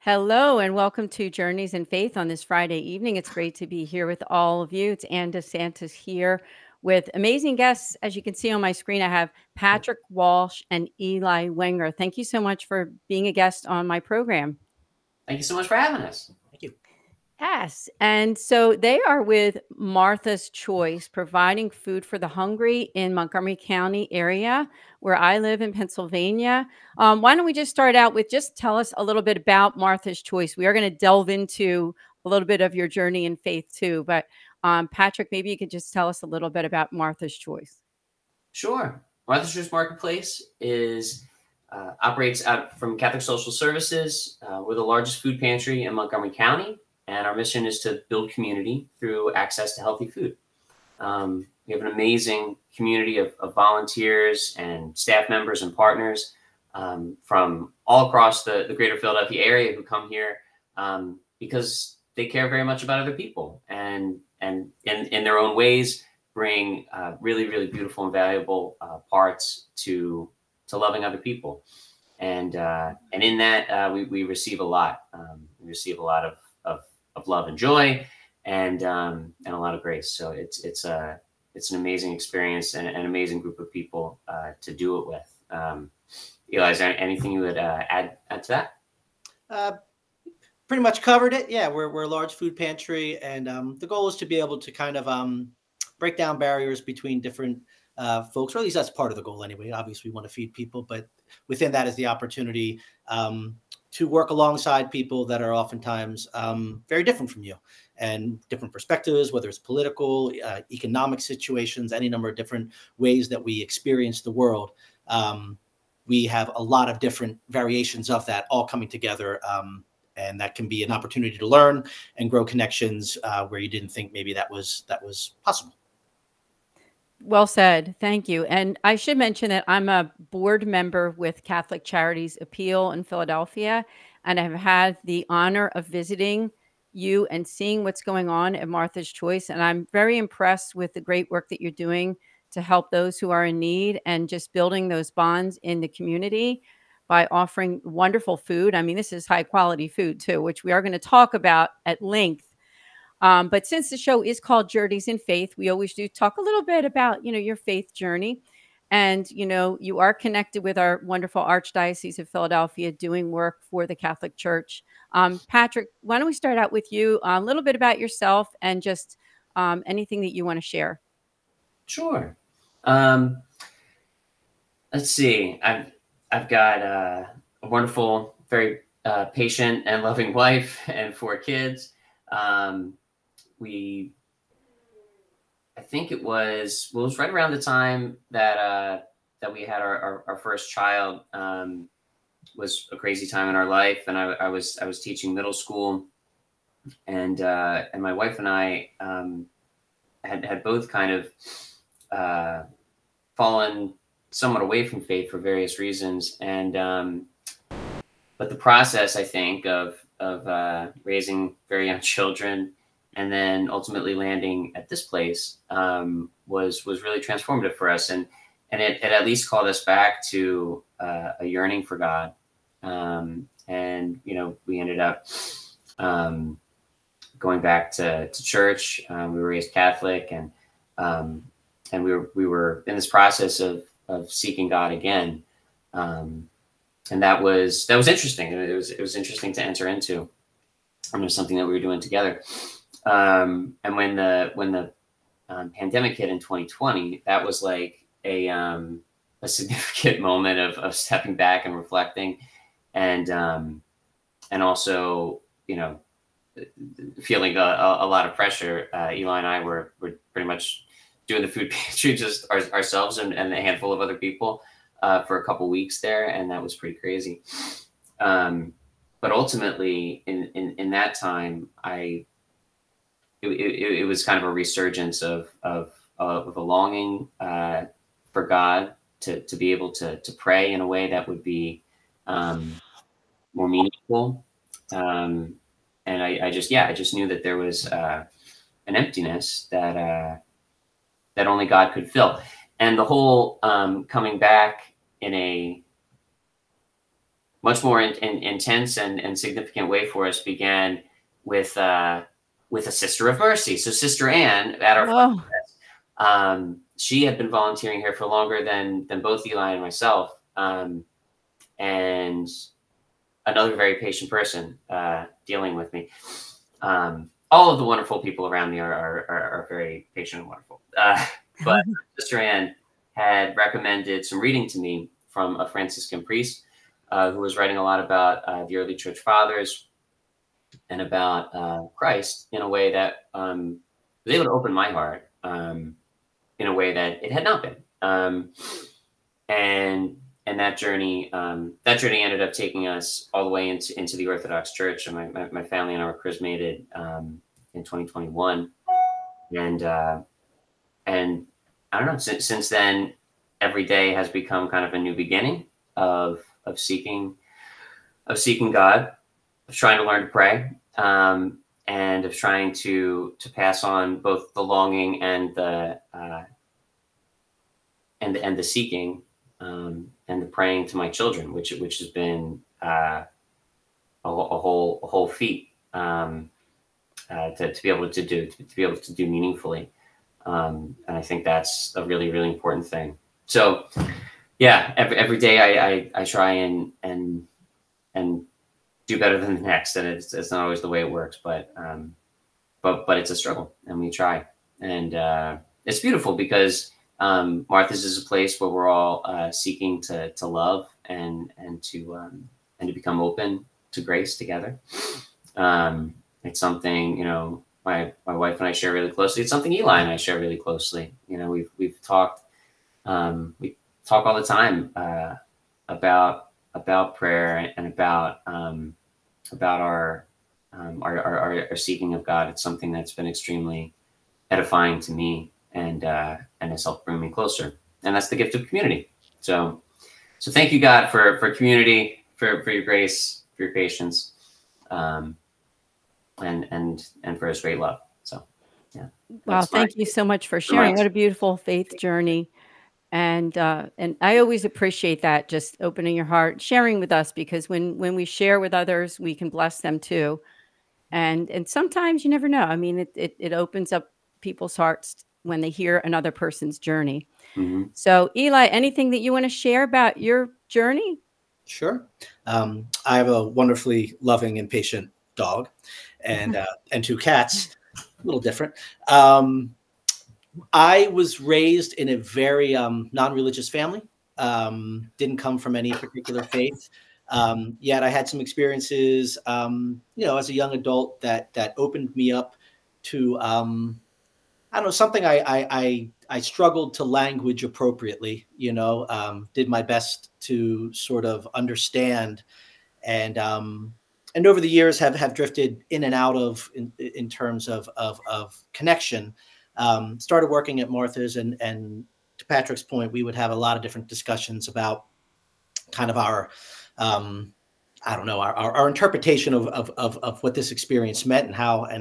Hello and welcome to Journeys in Faith on this Friday evening. It's great to be here with all of you. It's Anne DeSantis here with amazing guests. As you can see on my screen, I have Patrick Walsh and Eli Wenger. Thank you so much for being a guest on my program. Thank you so much for having us. Thank you. Yes. And so they are with Martha's Choice, providing food for the hungry in Montgomery County area, where I live in Pennsylvania. Why don't we just start out with just tell us a little bit about Martha's Choice? We are going to delve into a little bit of your journey in faith too. But Patrick, maybe you could just tell us a little bit about Martha's Choice. Sure. Martha's Choice Marketplace operates out from Catholic Social Services. We're the largest food pantry in Montgomery County. And our mission is to build community through access to healthy food. We have an amazing community of volunteers and staff members and partners from all across the greater Philadelphia area who come here because they care very much about other people and in their own ways bring really, really beautiful and valuable parts to loving other people. And in that, we receive a lot. We receive a lot of love and joy and a lot of grace. So it's an amazing experience and an amazing group of people to do it with. Eli, is there anything you would add to that? Pretty much covered it. Yeah, we're a large food pantry, and the goal is to be able to kind of break down barriers between different folks, or at least that's part of the goal anyway. Obviously, we want to feed people, but within that is the opportunity to work alongside people that are oftentimes very different from you and different perspectives, whether it's political, economic situations, any number of different ways that we experience the world. We have a lot of different variations of that all coming together. And that can be an opportunity to learn and grow connections where you didn't think maybe that was possible. Well said. Thank you. And I should mention that I'm a board member with Catholic Charities Appeal in Philadelphia, and I've had the honor of visiting you and seeing what's going on at Martha's Choice. And I'm very impressed with the great work that you're doing to help those who are in need and just building those bonds in the community by offering wonderful food. I mean, this is high quality food too, which we are going to talk about at length. But since the show is called Journeys in Faith, we always do talk a little bit about, your faith journey. And, you are connected with our wonderful Archdiocese of Philadelphia doing work for the Catholic Church. Patrick, why don't we start out with you, a little bit about yourself and just anything that you want to share. Sure. Let's see. I've got a wonderful, very patient and loving wife and 4 kids. I think it was right around the time that we had our first child. Was a crazy time in our life, and I was teaching middle school, and my wife and I had both kind of fallen somewhat away from faith for various reasons, and but the process, I think, of raising very young children and then ultimately landing at this place was really transformative for us, and it at least called us back to a yearning for God, and we ended up going back to church. We were raised Catholic, and we were in this process of seeking God again, and that was interesting. It was interesting to enter into. It was something that we were doing together. And when the pandemic hit in 2020, that was like a significant moment of stepping back and reflecting, and also feeling a lot of pressure. Eli and I were pretty much doing the food pantry just ourselves and a handful of other people for a couple weeks there, and that was pretty crazy. But ultimately, in that time, it was kind of a resurgence of a longing for God to be able to pray in a way that would be more meaningful. And I just knew that there was an emptiness that only God could fill. And the whole coming back in a much more intense and significant way for us began with a Sister of Mercy. So Sister Anne at our Oh, she had been volunteering here for longer than both Eli and myself, and another very patient person dealing with me. All of the wonderful people around me are very patient and wonderful. But Sister Anne had recommended some reading to me from a Franciscan priest who was writing a lot about the early church fathers and about Christ in a way that was able to open my heart in a way that it had not been. And that journey ended up taking us all the way into the Orthodox Church. And my family and I were chrismated in 2021. And I don't know, since then, every day has become kind of a new beginning of seeking God, of trying to learn to pray, and of trying to pass on both the longing and the seeking, and the praying to my children, which has been a whole feat to be able to do meaningfully. And I think that's a really, really important thing. So yeah, every day I try and do better than the next. And it's not always the way it works, but it's a struggle, and we try. And it's beautiful because Martha's is a place where we're all seeking to love and to become open to grace together. It's something, you know, my wife and I share really closely. It's something Eli and I share really closely. You know, we've talked, we talk all the time about prayer and about our seeking of God. It's something that's been extremely edifying to me, and has helped bring me closer. And that's the gift of community. So thank you, God, for community, for your grace, for your patience, and for His great love. So yeah. wow. Thank you so much for sharing. What a beautiful faith journey. And I always appreciate that, just opening your heart, sharing with us, because when we share with others, we can bless them too. And sometimes you never know. I mean, it opens up people's hearts when they hear another person's journey. Mm-hmm. So Eli, anything that you want to share about your journey? Sure. I have a wonderfully loving and patient dog, and 2 cats. A little different. I was raised in a very non-religious family. Didn't come from any particular faith. Yet I had some experiences, you know, as a young adult that opened me up to, I don't know, something I struggled to language appropriately. You know, did my best to sort of understand, and over the years have drifted in and out of in terms of connection. Started working at Martha's, and to Patrick's point, we would have a lot of different discussions about kind of our I don't know, our interpretation of what this experience meant and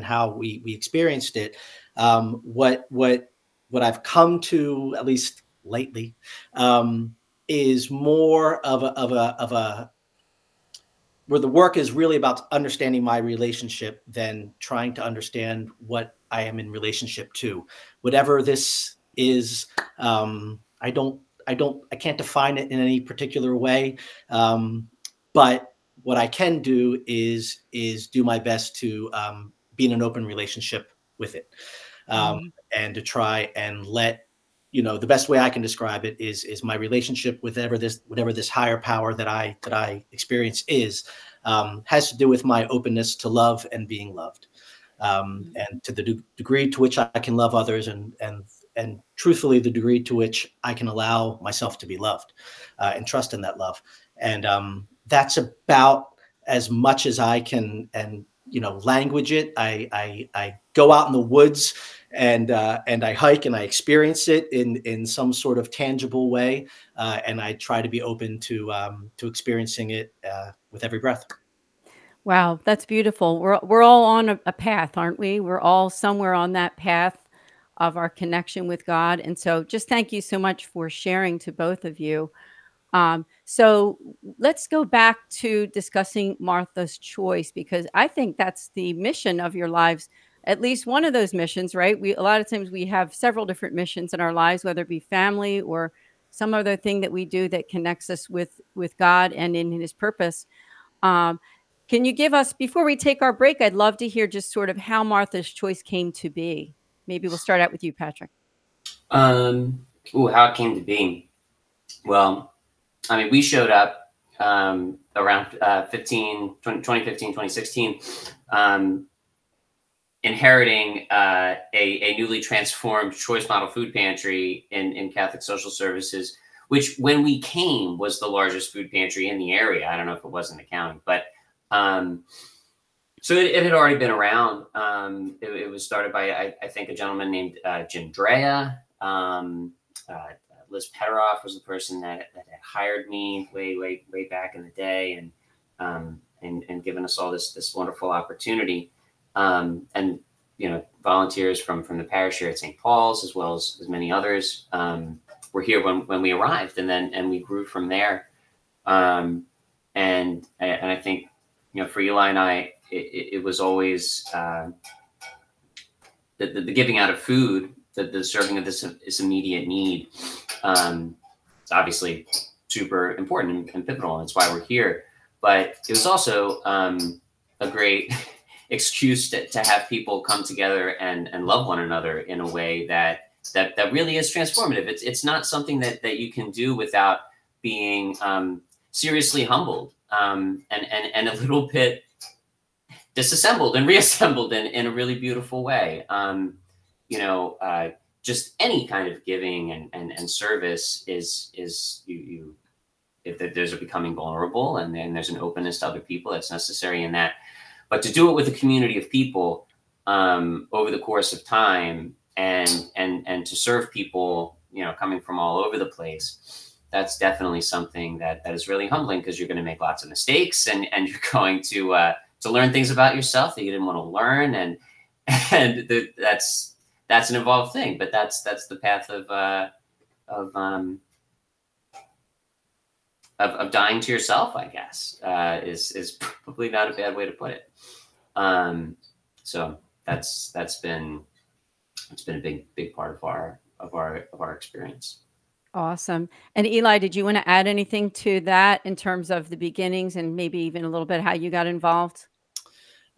how we experienced it. What I've come to, at least lately, is more of a where the work is really about understanding my relationship than trying to understand what I am in relationship to. Whatever this is, I can't define it in any particular way. But what I can do is do my best to be in an open relationship with it, and to try and let, you know, the best way I can describe it is my relationship with whatever this higher power that I experience is, has to do with my openness to love and being loved, and to the degree to which I can love others, and truthfully the degree to which I can allow myself to be loved, and trust in that love. And that's about as much as I can, and you know, language it. I go out in the woods, and I hike, and I experience it in some sort of tangible way, and I try to be open to experiencing it with every breath. Wow, that's beautiful. We're all on a path, aren't we? We're all somewhere on that path of our connection with God. And so just thank you so much for sharing, to both of you. So let's go back to discussing Martha's Choice, because I think that's the mission of your lives. At least one of those missions, right? A lot of times we have several different missions in our lives, whether it be family or some other thing that we do that connects us with God and in His purpose. Um, can you give us, before we take our break, I'd love to hear just sort of how Martha's Choice came to be. Maybe we'll start out with you, Patrick. How it came to be. Well, I mean, we showed up around 2015, 2016, inheriting a newly transformed choice model food pantry in Catholic Social Services, which when we came was the largest food pantry in the area. I don't know if it was in the county, but so it had already been around. It was started by, I think, a gentleman named Jim Drea. Liz Petteroff was the person that had hired me way back in the day, and given us all this wonderful opportunity. And volunteers from the parish here at St. Paul's, as well as many others, were here when we arrived, and we grew from there. And I think, for Eli and I, it was always the giving out of food, the serving of this immediate need. It's obviously super important and pivotal, and it's why we're here. But it was also a great excuse to have people come together and love one another in a way that really is transformative. It's not something that you can do without being seriously humbled and a little bit disassembled and reassembled in a really beautiful way. Just any kind of giving and service is if there's a becoming vulnerable, and then there's an openness to other people that's necessary in that. But to do it with a community of people over the course of time, and to serve people, coming from all over the place, that's definitely something that is really humbling, because you're going to make lots of mistakes, and you're going to learn things about yourself that you didn't want to learn, and that's an involved thing. But that's the path of dying to yourself, I guess, is probably not a bad way to put it. So it's been a big part of our experience. Awesome. And Eli, did you want to add anything to that in terms of the beginnings, and maybe even a little bit how you got involved?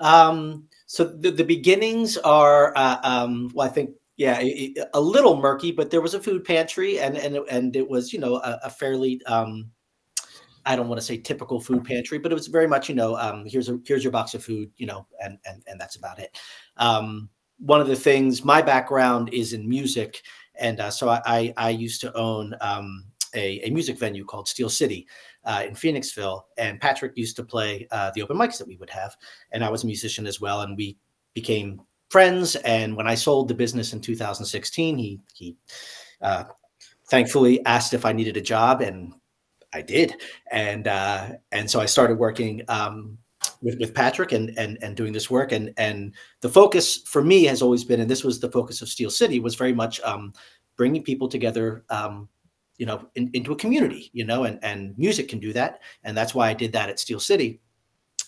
So the beginnings are, well, I think, a little murky, but there was a food pantry, and it was, a fairly, I don't want to say typical food pantry, but it was very much, here's your box of food, and that's about it. One of the things, my background is in music, and so I used to own a music venue called Steel City in Phoenixville, and Patrick used to play the open mics that we would have, and I was a musician as well, and we became friends. And when I sold the business in 2016, he thankfully asked if I needed a job, and I did, and so I started working with Patrick and doing this work, and the focus for me has always been, and this was the focus of Steel City, was very much bringing people together, into a community, and music can do that, and that's why I did that at Steel City.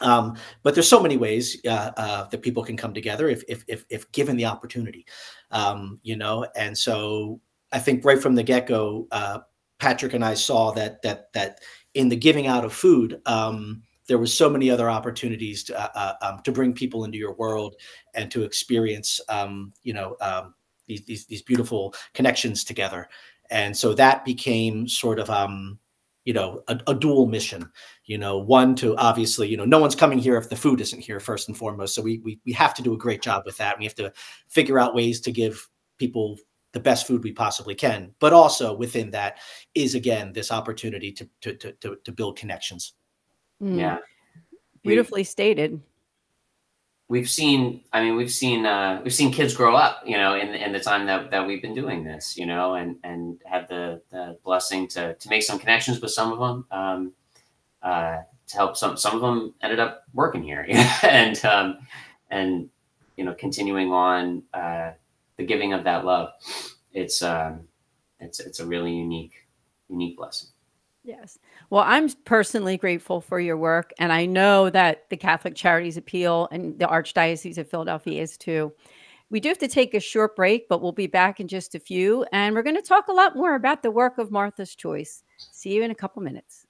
But there's so many ways that people can come together if given the opportunity, and so I think right from the get-go, Patrick and I saw that in the giving out of food, there was so many other opportunities to bring people into your world and to experience, these beautiful connections together. And so that became sort of, a dual mission, one to, obviously, no one's coming here if the food isn't here, first and foremost. So we have to do a great job with that. We have to figure out ways to give people the best food we possibly can. But also within that is, again, this opportunity to build connections. Yeah. Beautifully stated. We've seen kids grow up, in the time that we've been doing this, and have the blessing to make some connections with some of them, to help some of them ended up working here, and continuing on the giving of that love. It's a really unique blessing. Yes. Well, I'm personally grateful for your work, and I know that the Catholic Charities Appeal and the Archdiocese of Philadelphia is too. We do have to take a short break, but we'll be back in just a few, and we're going to talk a lot more about the work of Martha's Choice. See you in a couple minutes.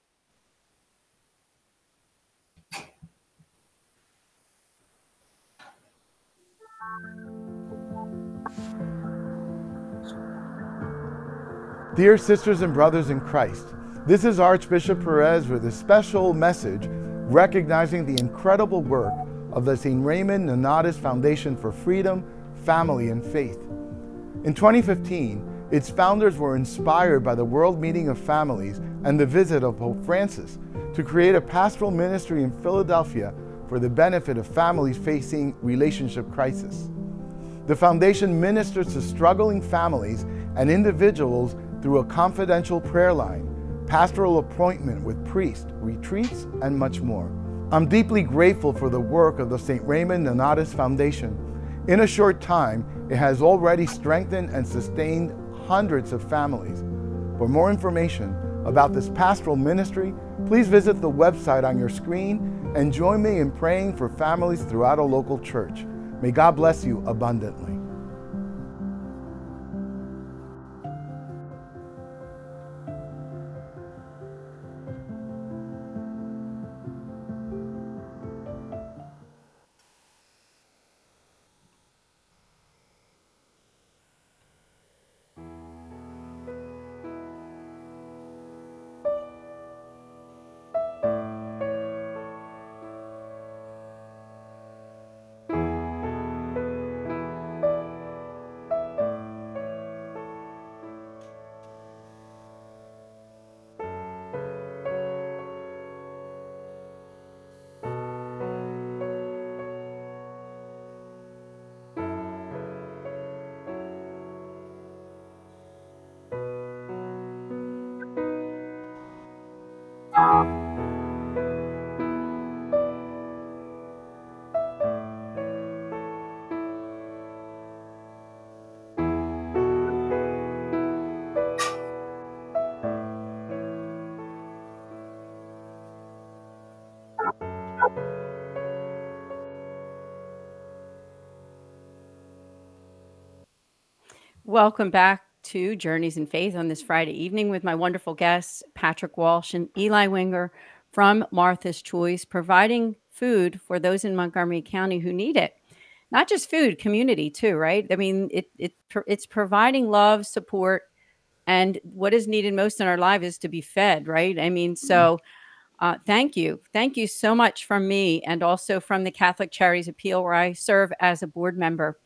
Dear sisters and brothers in Christ, this is Archbishop Perez with a special message recognizing the incredible work of the St. Raymond Nonnatus Foundation for Freedom, Family, and Faith. In 2015, its founders were inspired by the World Meeting of Families and the visit of Pope Francis to create a pastoral ministry in Philadelphia for the benefit of families facing relationship crisis. The foundation ministers to struggling families and individuals through a confidential prayer line, pastoral appointment with priests, retreats, and much more. I'm deeply grateful for the work of the St. Raymond Nonnatus Foundation. In a short time, it has already strengthened and sustained hundreds of families. For more information about this pastoral ministry, please visit the website on your screen and join me in praying for families throughout a local church. May God bless you abundantly. Welcome back to Journeys in Faith on this Friday evening with my wonderful guests, Patrick Walsh and Eli Wenger from Martha's Choice, providing food for those in Montgomery County who need it. Not just food, community too, right? I mean, it's providing love, support, and what is needed most in our life is to be fed, right? I mean, so thank you. Thank you so much from me and also from the Catholic Charities Appeal, where I serve as a board member.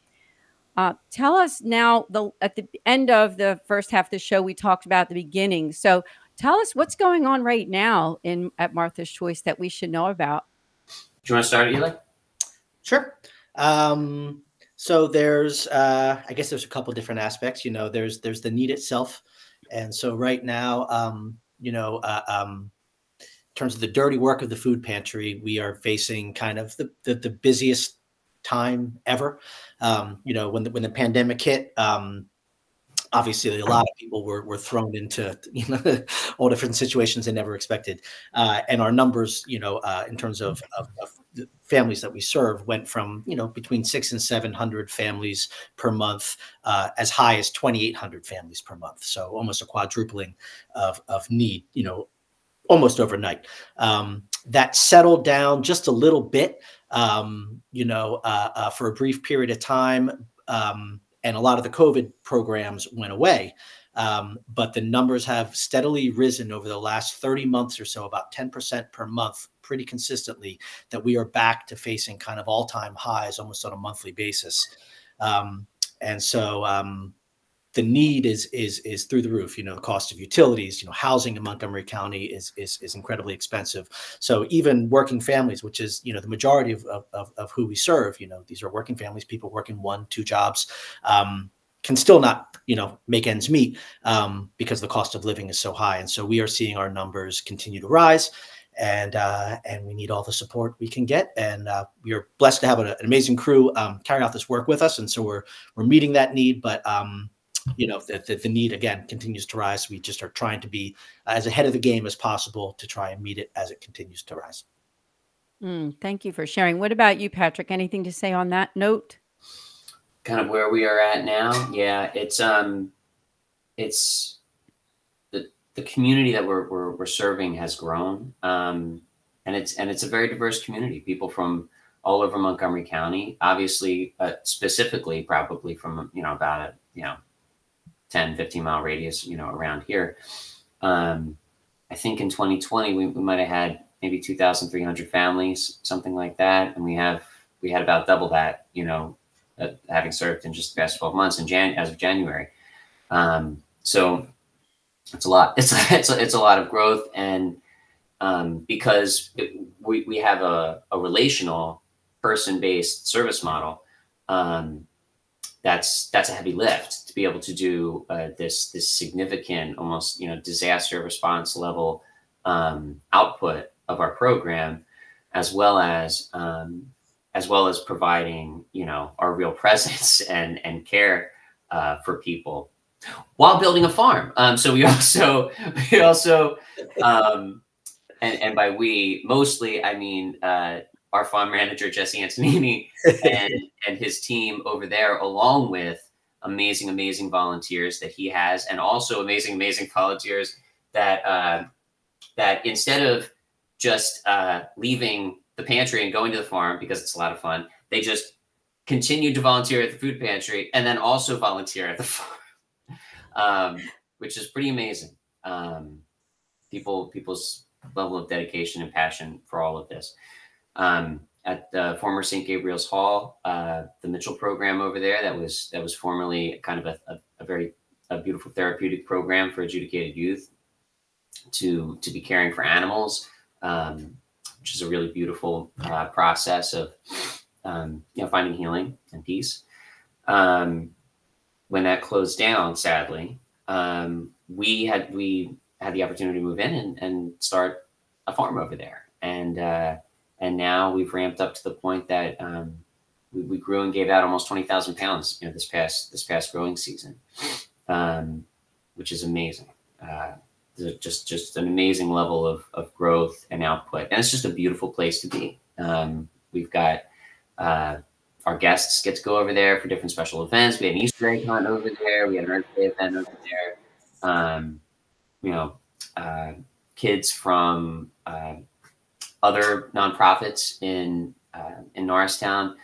Tell us now, at the end of the first half of the show, we talked about the beginning. So tell us what's going on right now at Martha's Choice that we should know about. Do you want to start, Eli? Sure. So there's, I guess there's a couple different aspects. You know, there's the need itself, and so right now, in terms of the dirty work of the food pantry, we are facing kind of the busiest time ever. When the pandemic hit, obviously a lot of people were thrown into all different situations they never expected, and our numbers, in terms of the families that we serve, went from between 600 and 700 families per month, as high as 2,800 families per month. So almost a quadrupling of need, almost overnight. That settled down just a little bit, for a brief period of time. And a lot of the COVID programs went away. But the numbers have steadily risen over the last 30 months or so, about 10% per month, pretty consistently, that we are back to facing kind of all-time highs almost on a monthly basis. And so the need is through the roof. The cost of utilities, housing in Montgomery County is incredibly expensive. So even working families, which is the majority of who we serve, these are working families, people working 1-2 jobs, can still not make ends meet because the cost of living is so high. And so we are seeing our numbers continue to rise, and we need all the support we can get. And we are blessed to have an amazing crew carry out this work with us. And so we're meeting that need, but if the need again continues to rise, we just are trying to be as ahead of the game as possible to try and meet it as it continues to rise. Thank you for sharing. What about you, Patrick? Anything to say on that note? Kind of where we are at now. Yeah, it's the community that we're serving has grown, and it's a very diverse community. People from all over Montgomery County, obviously, specifically probably from about a 10, 15-mile radius around here. I think in 2020 we might have had maybe 2,300 families, something like that, and we had about double that, having served in just the past 12 months as of January. So it's a lot. It's a lot of growth, and because we have a relational person-based service model, that's a heavy lift to be able to do this significant, almost disaster response level output of our program, as well as providing our real presence and care for people while building a farm. So we also and by we mostly I mean our farm manager Jesse Antonini and his team over there, along with amazing volunteers that he has, and also amazing volunteers that instead of just leaving the pantry and going to the farm because it's a lot of fun, they just continue to volunteer at the food pantry and then also volunteer at the farm, which is pretty amazing. People's level of dedication and passion for all of this. At the former St. Gabriel's Hall, the Mitchell program over there, that was formerly kind of a very beautiful therapeutic program for adjudicated youth to be caring for animals, which is a really beautiful process of finding healing and peace. When that closed down, sadly, we had the opportunity to move in and start a farm over there, and now we've ramped up to the point that we grew and gave out almost 20,000 pounds this past growing season, which is amazing. Just an amazing level of growth and output, and it's just a beautiful place to be. We've got our guests get to go over there for different special events. We had an Easter egg hunt over there. We had an Earth Day event over there. Kids from other nonprofits in Norristown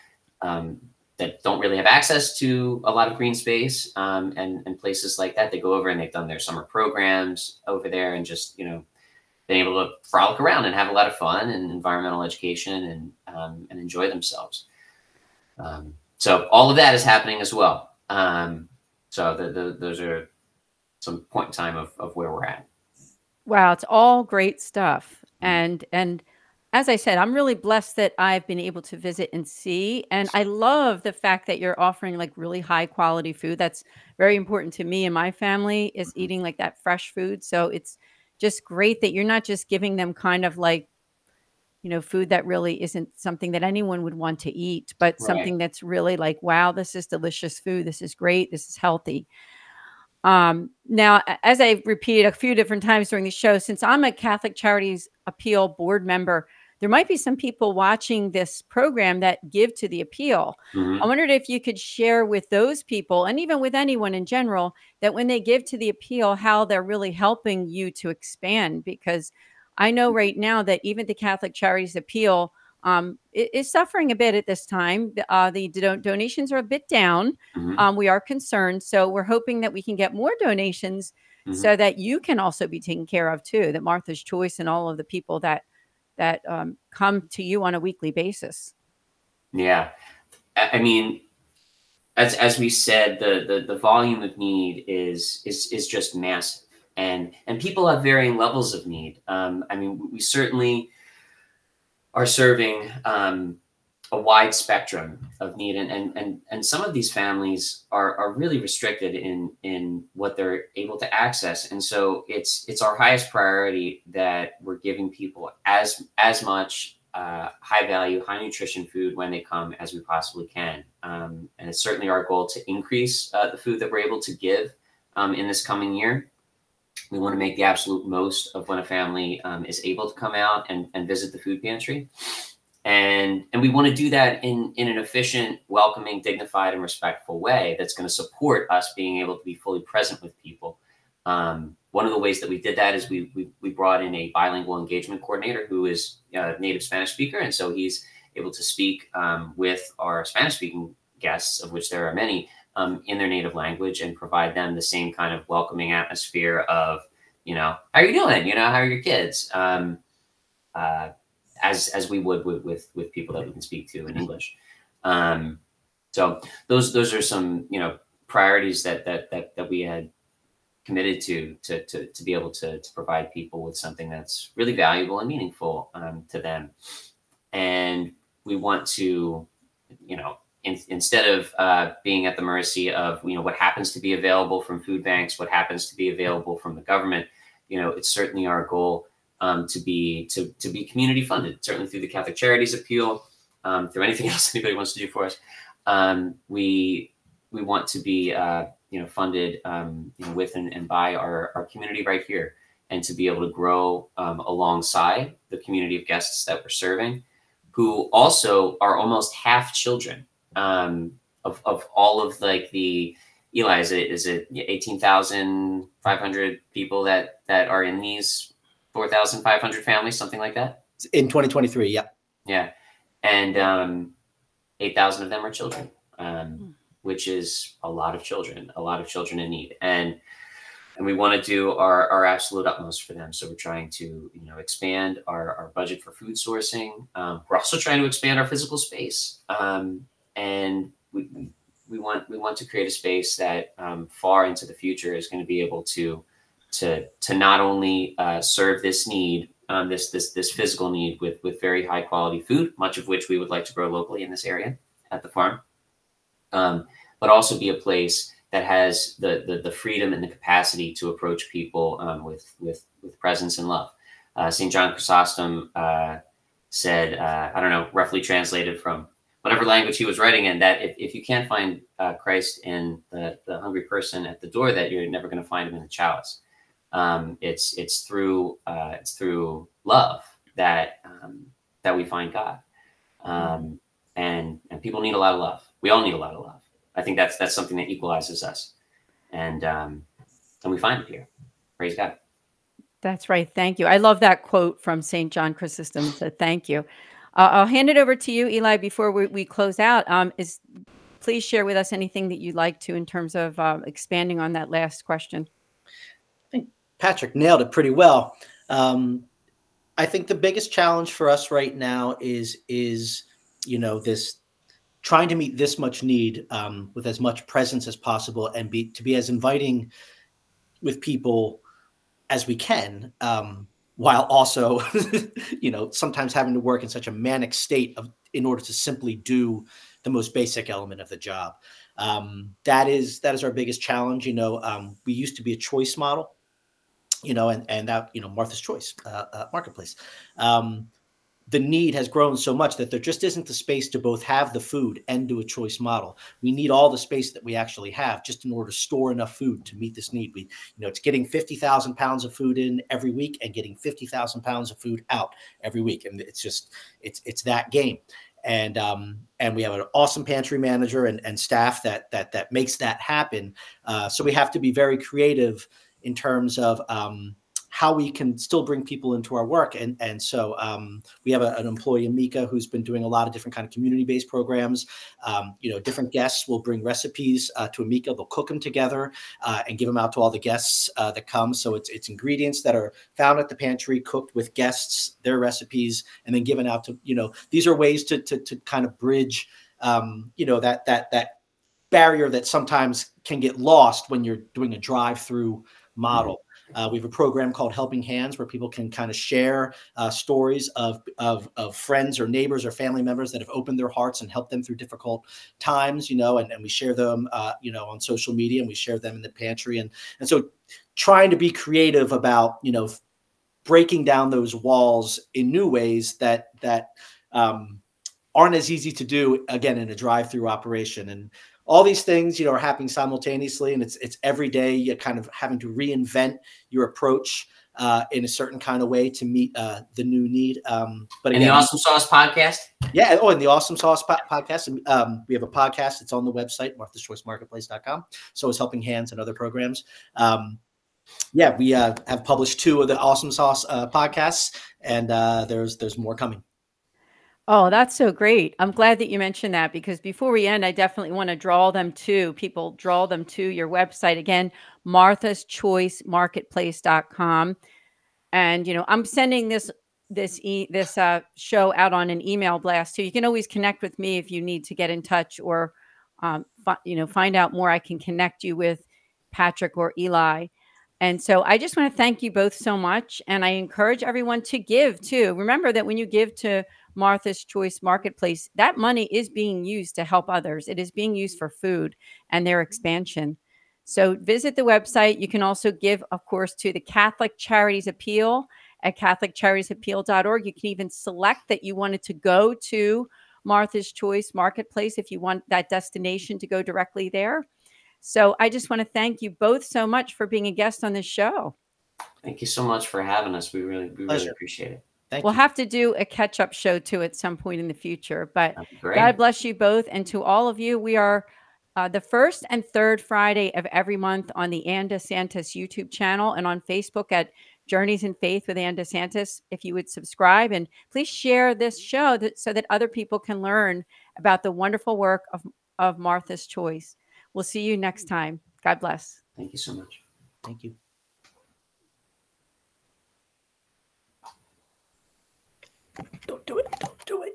that don't really have access to a lot of green space and places like that. They go over and they've done their summer programs over there and just been able to frolic around and have a lot of fun and environmental education and enjoy themselves. So all of that is happening as well. So those are some point in time of where we're at. Wow, it's all great stuff. And as I said, I'm really blessed that I've been able to visit and see. And I love the fact that you're offering like really high quality food. That's very important to me and my family, is eating like that fresh food. So it's just great that you're not just giving them kind of like, food that really isn't something that anyone would want to eat, but something that's really like, wow, this is delicious food. This is great. This is healthy. Now, as I repeated a few different times during the show, since I'm a Catholic Charities Appeal board member, there might be some people watching this program that give to the appeal. I wondered if you could share with those people, and even with anyone in general, that when they give to the appeal, how they're really helping you to expand. Because I know right now that even the Catholic Charities Appeal is suffering a bit at this time. The donations are a bit down. We are concerned. So we're hoping that we can get more donations so that you can also be taken care of too, that Martha's Choice and all of the people that come to you on a weekly basis. Yeah. I mean, as we said, the volume of need is just massive, and people have varying levels of need. I mean, we certainly are serving a wide spectrum of need, and some of these families are really restricted in what they're able to access, and so it's our highest priority that we're giving people as much high value, high nutrition food when they come as we possibly can. And it's certainly our goal to increase the food that we're able to give in this coming year. We want to make the absolute most of when a family is able to come out and visit the food pantry. And we want to do that in an efficient, welcoming, dignified, and respectful way that's going to support us being able to be fully present with people. One of the ways that we did that is we brought in a bilingual engagement coordinator who is a native Spanish speaker. And so he's able to speak with our Spanish-speaking guests, of which there are many, in their native language, and provide them the same kind of welcoming atmosphere of, how are you doing? How are your kids? As we would with people that we can speak to in English. So those are some, priorities that we had committed to be able to provide people with something that's really valuable and meaningful to them. And we want to, instead of being at the mercy of, what happens to be available from food banks, what happens to be available from the government, it's certainly our goal to be community funded, certainly through the Catholic Charities Appeal, through anything else anybody wants to do for us. We want to be funded with and by our community right here, and to be able to grow alongside the community of guests that we're serving, who also are almost half children. Of all of the Eli, is it 18,500 people that are in these 4,500 families, something like that? In 2023, yeah. Yeah. And 8,000 of them are children, which is a lot of children in need. And we want to do our absolute utmost for them. So we're trying to, expand our budget for food sourcing. We're also trying to expand our physical space. And we want to create a space that far into the future is going to be able to not only serve this need, this physical need with very high quality food, much of which we would like to grow locally in this area at the farm, but also be a place that has the freedom and the capacity to approach people with presence and love. St. John Chrysostom said, I don't know, roughly translated from whatever language he was writing in, that if you can't find Christ in the hungry person at the door, that you're never going to find him in the chalice. It's through love that we find God, and people need a lot of love. We all need a lot of love. I think that's something that equalizes us, and we find it here. Praise God. That's right. Thank you. I love that quote from St. John Chrysostom. So thank you. I'll hand it over to you, Eli, before we close out. Please share with us anything that you'd like to in terms of expanding on that last question. I think Patrick nailed it pretty well. I think the biggest challenge for us right now is this trying to meet this much need with as much presence as possible, and to be as inviting with people as we can, while also, sometimes having to work in such a manic state in order to simply do the most basic element of the job. That is our biggest challenge. We used to be a choice model, and that, Martha's Choice marketplace. The need has grown so much that there just isn't the space to both have the food and do a choice model. We need all the space that we actually have just in order to store enough food to meet this need. It's getting 50,000 pounds of food in every week and getting 50,000 pounds of food out every week. And it's that game. And we have an awesome pantry manager and staff that makes that happen. So we have to be very creative in terms of how we can still bring people into our work. And so we have an employee, Amika, who's been doing a lot of different kind of community-based programs. Different guests will bring recipes to Amika. They'll cook them together and give them out to all the guests that come. So it's ingredients that are found at the pantry, cooked with guests, their recipes, and then given out to, these are ways to kind of bridge, that barrier that sometimes can get lost when you're doing a drive-through model. We have a program called Helping Hands, where people can kind of share stories of friends or neighbors or family members that have opened their hearts and helped them through difficult times, and we share them, on social media, and we share them in the pantry. And so trying to be creative about, breaking down those walls in new ways that aren't as easy to do, again, in a drive-through operation. And all these things, are happening simultaneously, and it's every day you're kind of having to reinvent your approach in a certain kind of way to meet the new need. But again, and the Awesome Sauce podcast. Yeah. Oh, and the Awesome Sauce podcast. We have a podcast. It's on the website, marthaschoicemarketplace.com. So is Helping Hands and other programs. Yeah, we have published 2 of the Awesome Sauce podcasts, and there's more coming. Oh, that's so great. I'm glad that you mentioned that, because before we end, I definitely want to draw them to your website. Again, marthaschoicemarketplace.com. And, I'm sending this show out on an email blast too. You can always connect with me if you need to get in touch or, find out more. I can connect you with Patrick or Eli. And so I just want to thank you both so much. And I encourage everyone to give too. Remember that when you give to Martha's Choice Marketplace, that money is being used to help others. It is being used for food and their expansion. So visit the website. You can also give, of course, to the Catholic Charities Appeal at catholiccharitiesappeal.org. You can even select that you wanted to go to Martha's Choice Marketplace if you want that destination to go directly there. So I just want to thank you both so much for being a guest on this show. Thank you so much for having us. We really appreciate it. We'll have to do a catch-up show too at some point in the future. But God bless you both. And to all of you, we are the first and third Friday of every month on the Anne DeSantis YouTube channel and on Facebook at Journeys in Faith with Anne DeSantis. If you would subscribe, and please share this show so that other people can learn about the wonderful work of Martha's Choice. We'll see you next time. God bless. Thank you so much. Thank you. Don't do it. Don't do it.